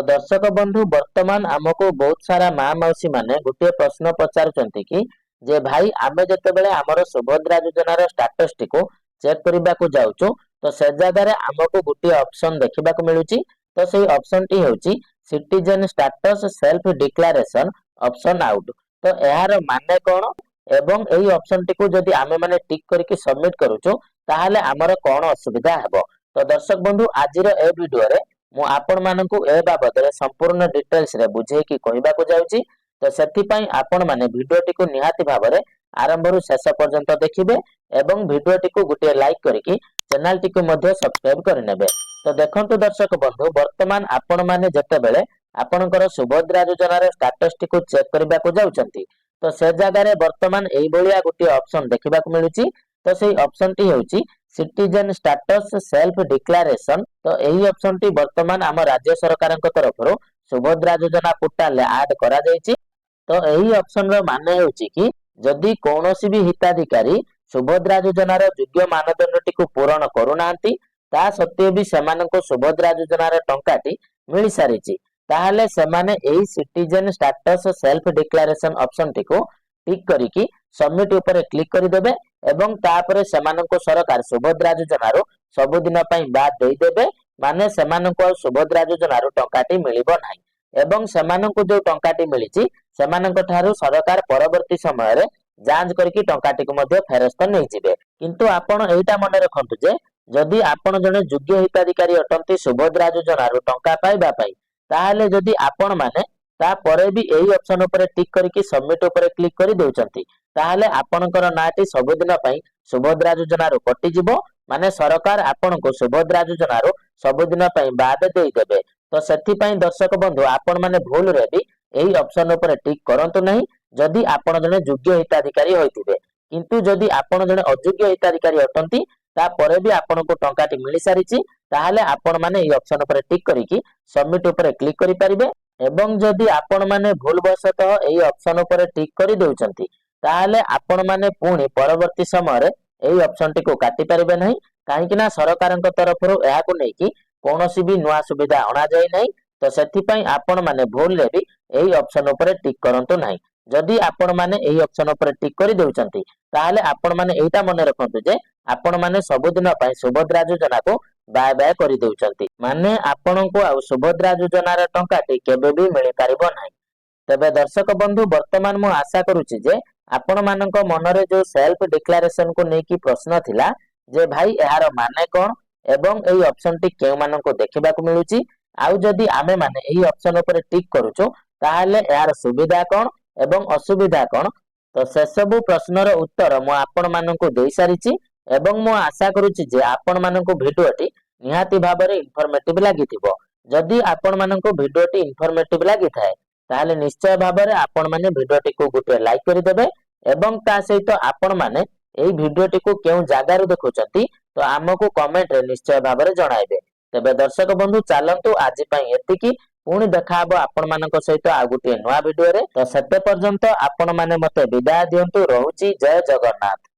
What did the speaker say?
तो दर्शक बंधु वर्तमान आमको बहुत सारा माँ मौसी माने गोटे प्रश्न पचारुचंती कि जे भाई आमे जेतेबेले हमर सुभद्रा योजनार स्टेटस टिको चेक करबा को जाउचो तो से जगह रे हमको गोटे ऑप्शन देखबा को मिलुची। तो सेही ऑप्शन टी होची citizen status self declaration option out. तो एहार माने कोन एवं एही ऑप्शन टी को जदी आमे माने टिक करके सबमिट करूचो ताहाले हमर कोन असुविधा हेबो। तो दर्शक बंधु आजिर ए वीडियो रे मु आपण मानकु ए बाबद संपूर्ण डिटेल्स रे बुझे कि कहबा को जाउची। तो सेति पई आपण माने वीडियो टी को निहाती भाबरे आरंभ रु शेष पर्यंत देखिबे एवं वीडियो टी को गुटे लाइक करिकि चैनल टी को मध्ये सब्सक्राइब करि नेबे। तो देखंतु दर्शक बंधु वर्तमान आपण माने जतेबेले आपणकर सुभद्रा योजनार स्टेटस टी को चेक करबा को जाउचंती तो से जगह रे वर्तमान एई बलिया गुटे ऑप्शन देखबा को मिलुची। तो सेही ऑप्शन टी होची सिटीजन स्टेटस सेल्फ डिक्लेरेशन। तो यही ऑप्शन टी वर्तमान आम राज्य सरकार तरफ सुभद्रा योजना पोर्टाल ऐड करा जायछि। तो यही ऑप्शन रो माने होछि कि जदि कोनोसी भी हिताधिकारी सुभद्रा योजनार योग्य मानदंड टी को पूरण करूनांती ता सत्वे भी सेमाननको सुभद्रा योजनार टंकाटी मिली सारिछि ताहाले सेमाने एही citizen status self declaration option T को टिक करिकि सबमिट ऊपर क्लिक करि देबे एवं तापरे सेमाननको सरकार सुभद्रा योजनारो सबुदिन पई बाद देई देबे। माने सेमाननको सुभद्रा योजनारो टंकाटी मिलिबो नाही एवं सेमाननको जो टंकाटी मिलिछि सेमाननको ठारू सरकार परवर्ती समय रे जांच करके टंकाटी को मध्ये फेरस्त नै जिवे। किंतु आपण एटा मने रखंतु जे जदि आपण जने योग्य हिताधिकारी अटंती सुभद्रा योजनारो टंका पाइबा पई ताहाले जदि आपण माने ता परे भी एही ऑप्शन ऊपर टिक करके सबमिट ऊपर क्लिक करि देउचंती ताहाले आपणकर नाटी सबुदिन पई सुभद्रा योजनारो कटि जिवो। माने सरकार आपनको सुभद्रा योजनारो सबुदिन पई बाद देई देबे। तो सेति पई दर्शक बंधु आपण माने भूल रे भी एही ऑप्शन ऊपर टिक करंतु नहीं जदि आपण जने योग्य हिताधिकारी होइतिबे। किंतु जदि आपण जने अयोग्य हिताधिकारी अटंती ता परे भी आपनको टंकाटी मिली सारिछि ताहाले आपण माने एही ऑप्शन ऊपर टिक करिकि सबमिट ऊपर क्लिक करि परिबे। एवं जदि आपण माने भूलवशतः एही ऑप्शन ऊपर टिक करि देउचंती ताहाले आपण माने पुणी परवर्ती समय रे एही ऑप्शन टी को काटी परिबे नहीं काहे कि ना सरकारक तरफ रु एहा को नै कि कोनोसी भी नुवा सुविधा अणा जाय नै। तो सेति पई आपण माने भूल रे भी एही ऑप्शन ऊपर टिक करंतु नाही। जदि आपण माने एही ऑप्शन ऊपर टिक करि देउचंती ताहाले आपण माने एटा मने रखंतु जे आपण माने सबुदिन पई सुभद्रा योजना को बाय बाय करि देउचंती माने आपणको आ सुभद्रा योजनार टंकाटी केबे भी मिलि पारिबो नाही। तबे दर्शक बंधु वर्तमान मु आशा करूची जे आपण मानक मनरे जो सेल्फ डिक्लेरेशन को नेकी प्रश्न थिला जे भाई एहार माने कोन एवं एही ऑप्शन टी केउ मानको देखिबा को मिलुची आउ जदि आमे माने एही ऑप्शन ऊपर टिक करूचो ताहाले एहार सुविधा कोन एवं असुविधा कोन। तो से सब प्रश्नर उत्तर मु आपण मानको देई सारिची एवं मु आशा करूची जे आपण मानको भिडियोटी निहाती भाबरे इन्फॉर्मेटिव लागिथिबो। जदि आपण मानको भिडियोटी इन्फॉर्मेटिव लागिथाय ताहाले निश्चय भाबरे आपण माने भिडियोटी को गुटे लाइक करि देबे एवं ता सहित आपण माने एही भिडियोटी को केउ जागारु देखुचंती तो आमको कमेंट रे निश्चय भाबरे जणाइबे। तबे दर्शक बंधु चालंतु आजि पई एतिकी पुणी देखा हबो आपण मानक सहित आ गुटे नवा वीडियो रे। तो सेते पर्यंत आपण माने मते विदाय दियंतु। रहुची जय जगन्नाथ।